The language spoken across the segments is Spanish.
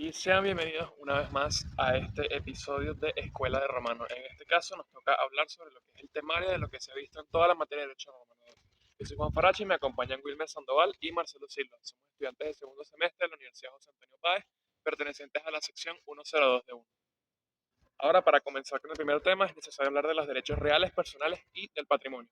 Y sean bienvenidos una vez más a este episodio de Escuela de Romano. En este caso nos toca hablar sobre lo que es el temario de lo que se ha visto en toda la materia de Derecho Romano. Yo soy Juan Farachi y me acompañan Wilmer Sandoval y Marcelo Silva. Somos estudiantes del segundo semestre de la Universidad José Antonio Páez, pertenecientes a la sección 102 de 1. Ahora, para comenzar con el primer tema, es necesario hablar de los derechos reales, personales y del patrimonio.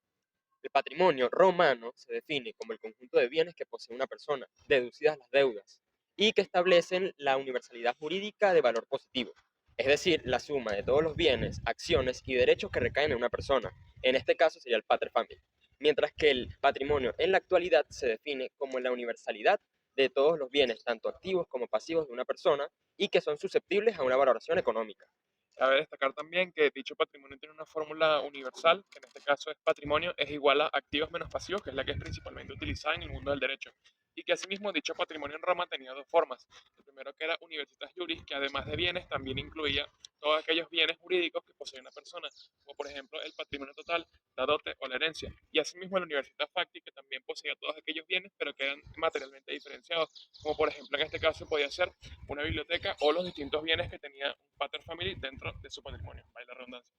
El patrimonio romano se define como el conjunto de bienes que posee una persona, deducidas las deudas, y que establecen la universalidad jurídica de valor positivo, es decir, la suma de todos los bienes, acciones y derechos que recaen en una persona. En este caso sería el pater familias. Mientras que el patrimonio en la actualidad se define como la universalidad de todos los bienes, tanto activos como pasivos de una persona, y que son susceptibles a una valoración económica. Cabe destacar también que dicho patrimonio tiene una fórmula universal, que en este caso es patrimonio es igual a activos menos pasivos, que es la que es principalmente utilizada en el mundo del derecho. Y que asimismo dicho patrimonio en Roma tenía dos formas. El primero que era universitas juris, que además de bienes también incluía todos aquellos bienes jurídicos que posee una persona, como por ejemplo el patrimonio total, la dote o la herencia. Y asimismo la universitas facti, que también poseía todos aquellos bienes, pero que eran materialmente diferenciados, como por ejemplo en este caso podía ser una biblioteca o los distintos bienes que tenía un pater family dentro de su patrimonio, vale la redundancia.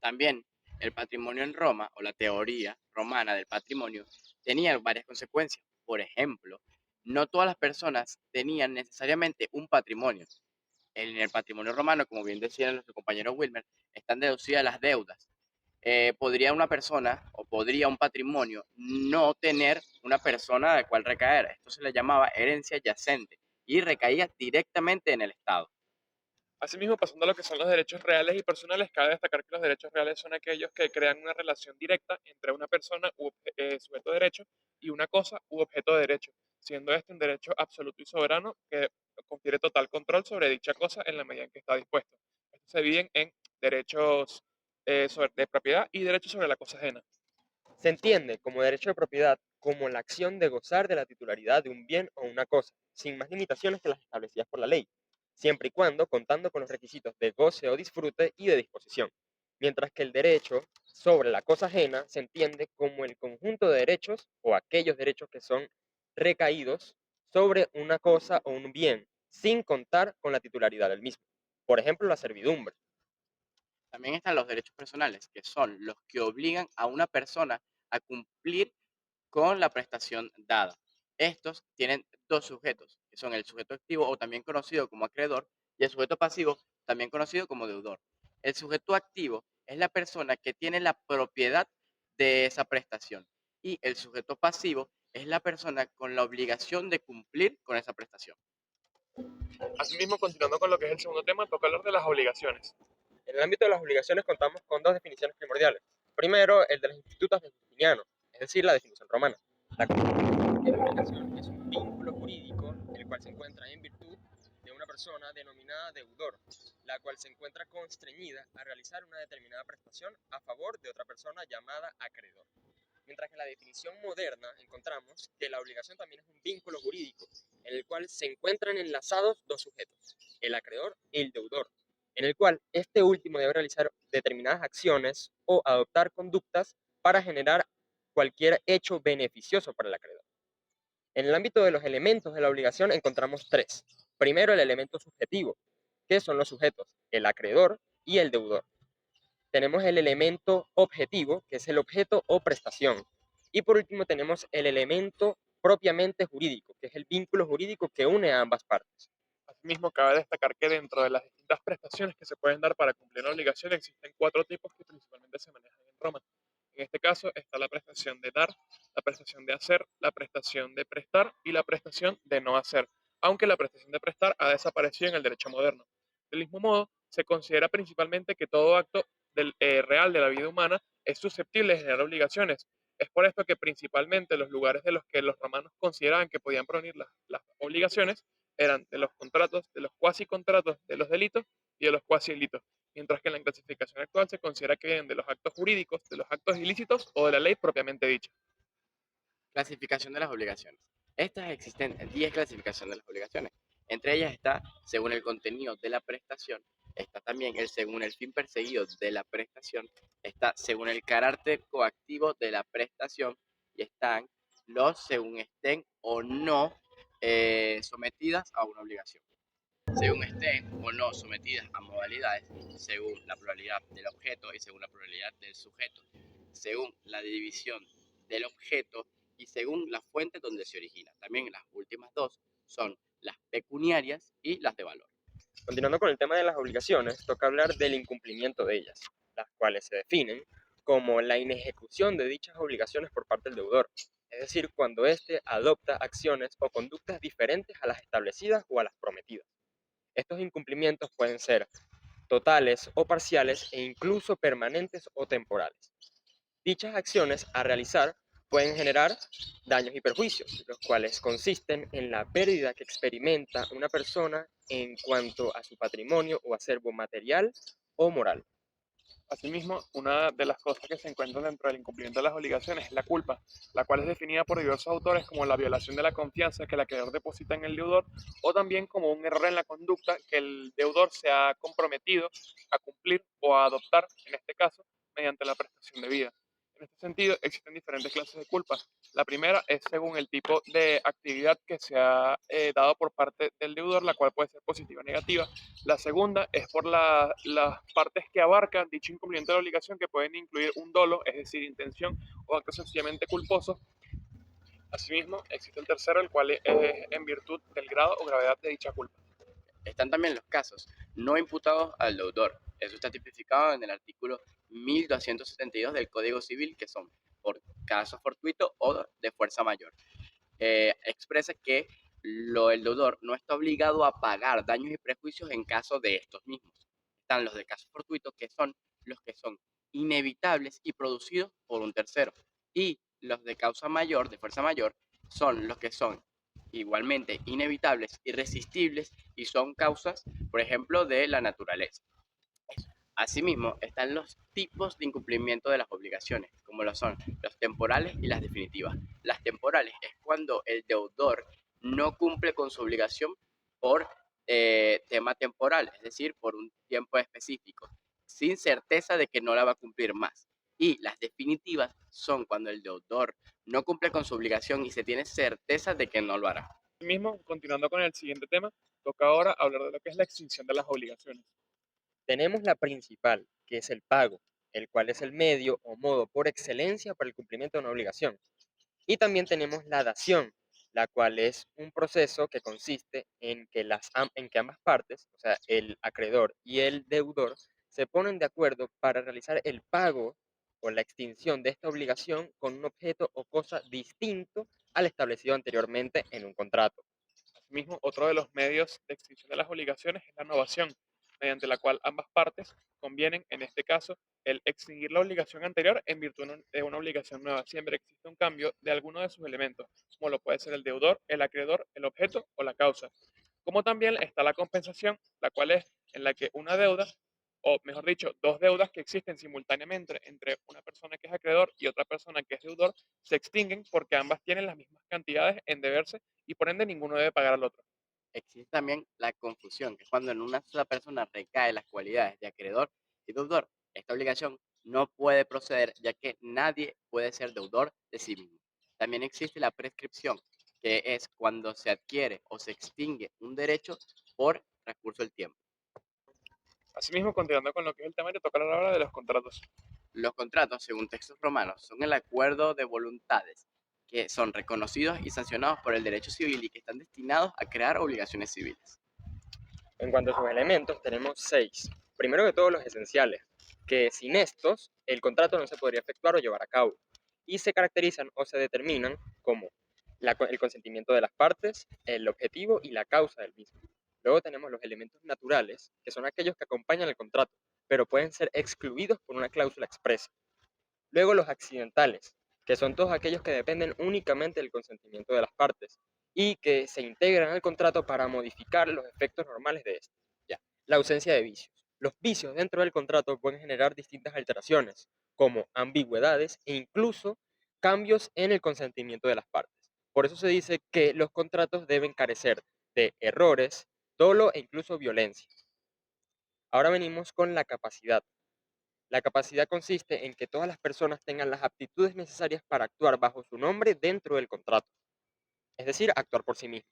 También el patrimonio en Roma, o la teoría romana del patrimonio, tenía varias consecuencias. Por ejemplo, no todas las personas tenían necesariamente un patrimonio. En el patrimonio romano, como bien decía nuestro compañero Wilmer, están deducidas las deudas. Podría una persona o podría un patrimonio no tener una persona a la cual recaer. Esto se le llamaba herencia yacente y recaía directamente en el Estado. Asimismo, pasando a lo que son los derechos reales y personales, cabe destacar que los derechos reales son aquellos que crean una relación directa entre una persona u sujeto de derecho y una cosa u objeto de derecho, siendo este un derecho absoluto y soberano que confiere total control sobre dicha cosa en la medida en que está dispuesto. Estos se dividen en derechos de propiedad y derechos sobre la cosa ajena. Se entiende como derecho de propiedad como la acción de gozar de la titularidad de un bien o una cosa, sin más limitaciones que las establecidas por la ley, siempre y cuando contando con los requisitos de goce o disfrute y de disposición. Mientras que el derecho sobre la cosa ajena se entiende como el conjunto de derechos o aquellos derechos que son recaídos sobre una cosa o un bien, sin contar con la titularidad del mismo. Por ejemplo, la servidumbre. También están los derechos personales, que son los que obligan a una persona a cumplir con la prestación dada. Estos tienen dos sujetos, que son el sujeto activo o también conocido como acreedor y el sujeto pasivo, también conocido como deudor. El sujeto activo es la persona que tiene la propiedad de esa prestación y el sujeto pasivo es la persona con la obligación de cumplir con esa prestación. Asimismo, continuando con lo que es el segundo tema, toca hablar de las obligaciones. En el ámbito de las obligaciones contamos con dos definiciones primordiales. Primero, el de los institutos de Justiniano, es decir, la definición romana. La obligación es un vínculo jurídico el cual se encuentra en virtud de una persona denominada deudor, la cual se encuentra constreñida a realizar una determinada prestación a favor de otra persona llamada acreedor. Mientras que en la definición moderna encontramos que la obligación también es un vínculo jurídico en el cual se encuentran enlazados dos sujetos, el acreedor y el deudor, en el cual este último debe realizar determinadas acciones o adoptar conductas para generar cualquier hecho beneficioso para el acreedor. En el ámbito de los elementos de la obligación encontramos tres. Primero, el elemento subjetivo, que son los sujetos, el acreedor y el deudor. Tenemos el elemento objetivo, que es el objeto o prestación. Y por último tenemos el elemento propiamente jurídico, que es el vínculo jurídico que une a ambas partes. Asimismo, cabe destacar que dentro de las distintas prestaciones que se pueden dar para cumplir una obligación existen cuatro tipos que principalmente se manejan en Roma. En este caso está la prestación de dar, la prestación de hacer, la prestación de prestar y la prestación de no hacer, aunque la prestación de prestar ha desaparecido en el derecho moderno. Del mismo modo, se considera principalmente que todo acto real de la vida humana es susceptible de generar obligaciones. Es por esto que principalmente los lugares de los que los romanos consideraban que podían provenir las obligaciones eran de los contratos, de los cuasi contratos, de los delitos y de los cuasi delitos, mientras que en la clasificación actual se considera que vienen de los actos jurídicos, de los actos ilícitos o de la ley propiamente dicha. Clasificación de las obligaciones. Estas existen 10 clasificaciones de las obligaciones. Entre ellas está, según el contenido de la prestación, está también el según el fin perseguido de la prestación, está según el carácter coactivo de la prestación y están los según estén o no sometidas a una obligación. según estén o no sometidas a modalidades, según la probabilidad del objeto y según la probabilidad del sujeto, según la división del objeto y según la fuente donde se origina. También las últimas dos son las pecuniarias y las de valor. Continuando con el tema de las obligaciones, toca hablar del incumplimiento de ellas, las cuales se definen como la inejecución de dichas obligaciones por parte del deudor, es decir, cuando éste adopta acciones o conductas diferentes a las establecidas o a las prometidas. Estos incumplimientos pueden ser totales o parciales e incluso permanentes o temporales. Dichas acciones a realizar pueden generar daños y perjuicios, los cuales consisten en la pérdida que experimenta una persona en cuanto a su patrimonio o acervo material o moral. Asimismo, una de las cosas que se encuentran dentro del incumplimiento de las obligaciones es la culpa, la cual es definida por diversos autores como la violación de la confianza que el acreedor deposita en el deudor o también como un error en la conducta que el deudor se ha comprometido a cumplir o a adoptar, en este caso, mediante la prestación debida. En este sentido, existen diferentes clases de culpa. La primera es según el tipo de actividad que se ha dado por parte del deudor, la cual puede ser positiva o negativa. La segunda es por las partes que abarcan dicho incumplimiento de la obligación, que pueden incluir un dolo, es decir, intención o actos sencillamente culposos. Asimismo, existe el tercero, el cual es en virtud del grado o gravedad de dicha culpa. Están también los casos no imputados al deudor. Eso está tipificado en el artículo 1272 del Código Civil, que son por caso fortuito o de fuerza mayor. Expresa que el deudor no está obligado a pagar daños y prejuicios en caso de estos mismos. Están los de caso fortuito, que son los que son inevitables y producidos por un tercero. Y los de causa mayor, de fuerza mayor, son los que son igualmente inevitables, irresistibles y son causas, por ejemplo, de la naturaleza. Asimismo, están los tipos de incumplimiento de las obligaciones, como lo son los temporales y las definitivas. Las temporales es cuando el deudor no cumple con su obligación por tema temporal, es decir, por un tiempo específico, sin certeza de que no la va a cumplir más. Y las definitivas son cuando el deudor no cumple con su obligación y se tiene certeza de que no lo hará. Asimismo, continuando con el siguiente tema, toca ahora hablar de lo que es la extinción de las obligaciones. Tenemos la principal, que es el pago, el cual es el medio o modo por excelencia para el cumplimiento de una obligación. Y también tenemos la dación, la cual es un proceso que consiste en que, en que ambas partes, o sea, el acreedor y el deudor, se ponen de acuerdo para realizar el pago o la extinción de esta obligación con un objeto o cosa distinto al establecido anteriormente en un contrato. Asimismo, otro de los medios de extinción de las obligaciones es la novación, mediante la cual ambas partes convienen, en este caso, el extinguir la obligación anterior en virtud de una obligación nueva. Siempre existe un cambio de alguno de sus elementos, como lo puede ser el deudor, el acreedor, el objeto o la causa. Como también está la compensación, la cual es en la que una deuda, o mejor dicho, dos deudas que existen simultáneamente entre una persona que es acreedor y otra persona que es deudor, se extinguen porque ambas tienen las mismas cantidades en deberse y por ende ninguno debe pagar al otro. Existe también la confusión, que es cuando en una sola persona recae las cualidades de acreedor y deudor. Esta obligación no puede proceder, ya que nadie puede ser deudor de sí mismo. También existe la prescripción, que es cuando se adquiere o se extingue un derecho por recurso del tiempo. Asimismo, continuando con lo que es el tema, le toca hablar ahora de los contratos. Los contratos, según textos romanos, son el acuerdo de voluntades que son reconocidos y sancionados por el derecho civil y que están destinados a crear obligaciones civiles. En cuanto a sus elementos, tenemos 6. Primero de todos los esenciales, que sin estos el contrato no se podría efectuar o llevar a cabo, y se caracterizan o se determinan como el consentimiento de las partes, el objetivo y la causa del mismo. Luego tenemos los elementos naturales, que son aquellos que acompañan el contrato, pero pueden ser excluidos por una cláusula expresa. Luego los accidentales, que son todos aquellos que dependen únicamente del consentimiento de las partes y que se integran al contrato para modificar los efectos normales de este. Ya. La ausencia de vicios. Los vicios dentro del contrato pueden generar distintas alteraciones, como ambigüedades e incluso cambios en el consentimiento de las partes. Por eso se dice que los contratos deben carecer de errores, dolo e incluso violencia. Ahora venimos con la capacidad. La capacidad consiste en que todas las personas tengan las aptitudes necesarias para actuar bajo su nombre dentro del contrato, es decir, actuar por sí mismas.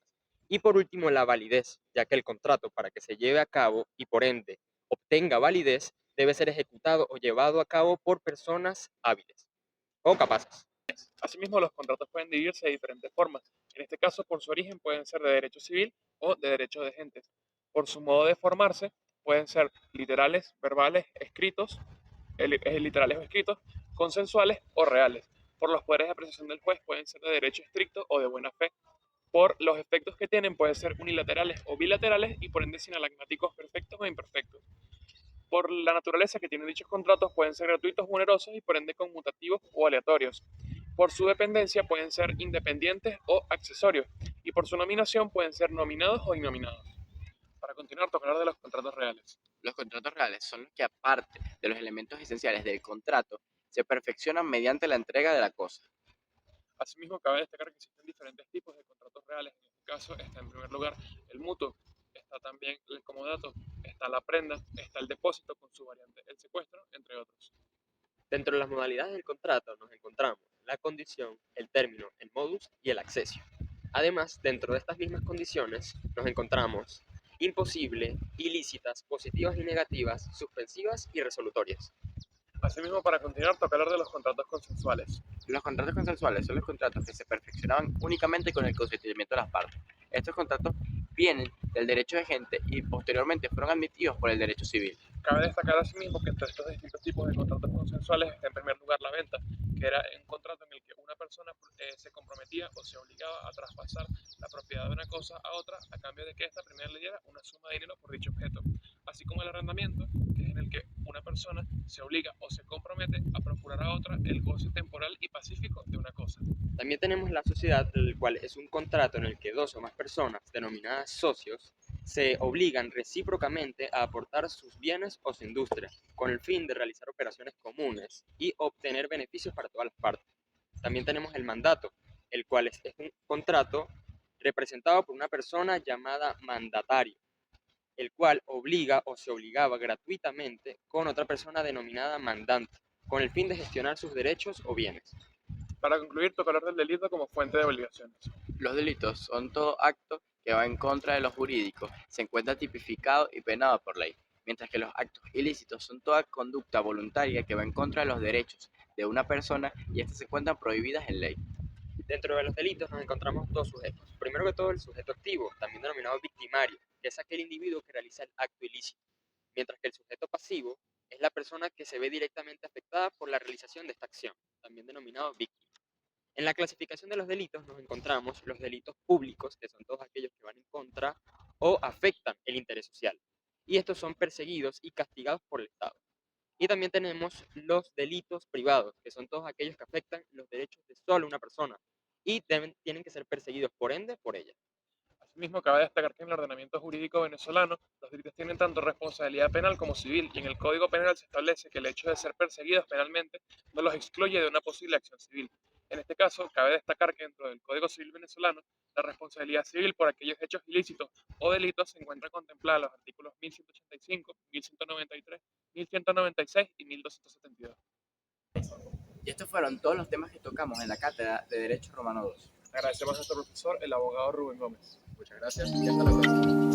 Y por último, la validez, ya que el contrato para que se lleve a cabo y por ende obtenga validez debe ser ejecutado o llevado a cabo por personas hábiles o capaces. Asimismo, los contratos pueden dividirse de diferentes formas. En este caso, por su origen pueden ser de derecho civil o de derecho de gentes. Por su modo de formarse, pueden ser literales, verbales, escritos, literales o escritos, consensuales o reales. Por los poderes de apreciación del juez pueden ser de derecho estricto o de buena fe. Por los efectos que tienen pueden ser unilaterales o bilaterales y por ende sinalagmáticos perfectos o imperfectos. Por la naturaleza que tienen dichos contratos pueden ser gratuitos o onerosos y por ende conmutativos o aleatorios. Por su dependencia pueden ser independientes o accesorios y por su nominación pueden ser nominados o innominados. Para continuar, toca hablar de los contratos reales. Los contratos reales son los que, aparte de los elementos esenciales del contrato, se perfeccionan mediante la entrega de la cosa. Asimismo, cabe destacar que existen diferentes tipos de contratos reales. En este caso está en primer lugar el mutuo, está también el comodato, está la prenda, está el depósito con su variante el secuestro, entre otros. Dentro de las modalidades del contrato nos encontramos la condición, el término, el modus y el accesio. Además, dentro de estas mismas condiciones nos encontramos imposible, ilícitas, positivas y negativas, suspensivas y resolutorias. Asimismo, para continuar, toca hablar de los contratos consensuales. Los contratos consensuales son los contratos que se perfeccionaban únicamente con el consentimiento de las partes. Estos contratos vienen del derecho de gente y posteriormente fueron admitidos por el derecho civil. Cabe destacar asimismo que entre estos distintos tipos de contratos consensuales está en primer lugar la venta, que era un contrato en el que una persona se comprometía o se obligaba a traspasar la propiedad de una cosa a otra a cambio de que ésta primero le diera una suma de dinero por dicho objeto, así como el arrendamiento, que es en el que una persona se obliga o se compromete a procurar a otra el goce temporal y pacífico de una cosa. También tenemos la sociedad, el cual es un contrato en el que dos o más personas, denominadas socios, se obligan recíprocamente a aportar sus bienes o su industria, con el fin de realizar operaciones comunes y obtener beneficios para todas las partes. También tenemos el mandato, el cual es un contrato representado por una persona llamada mandatario, el cual obliga o se obligaba gratuitamente con otra persona denominada mandante, con el fin de gestionar sus derechos o bienes. Para concluir, toca hablar del delito como fuente de obligaciones. Los delitos son todo acto que va en contra de lo jurídico, se encuentra tipificado y penado por ley, mientras que los actos ilícitos son toda conducta voluntaria que va en contra de los derechos de una persona y estas se encuentran prohibidas en ley. Dentro de los delitos nos encontramos dos sujetos. Primero que todo, el sujeto activo, también denominado victimario, que es aquel individuo que realiza el acto ilícito, mientras que el sujeto pasivo es la persona que se ve directamente afectada por la realización de esta acción, también denominado víctima. En la clasificación de los delitos nos encontramos los delitos públicos, que son todos aquellos que van en contra o afectan el interés social, y estos son perseguidos y castigados por el Estado. Y también tenemos los delitos privados, que son todos aquellos que afectan los derechos de solo una persona y tienen que ser perseguidos por ende por ella. Asimismo, cabe destacar que en el ordenamiento jurídico venezolano los delitos tienen tanto responsabilidad penal como civil y en el Código Penal se establece que el hecho de ser perseguidos penalmente no los excluye de una posible acción civil. En este caso, cabe destacar que dentro del Código Civil venezolano, la responsabilidad civil por aquellos hechos ilícitos o delitos se encuentra contemplada en los artículos 1185, 1193, 1196 y 1272. Y estos fueron todos los temas que tocamos en la cátedra de Derecho Romano II. Agradecemos a nuestro profesor, el abogado Rubén Gómez. Muchas gracias y hasta la próxima.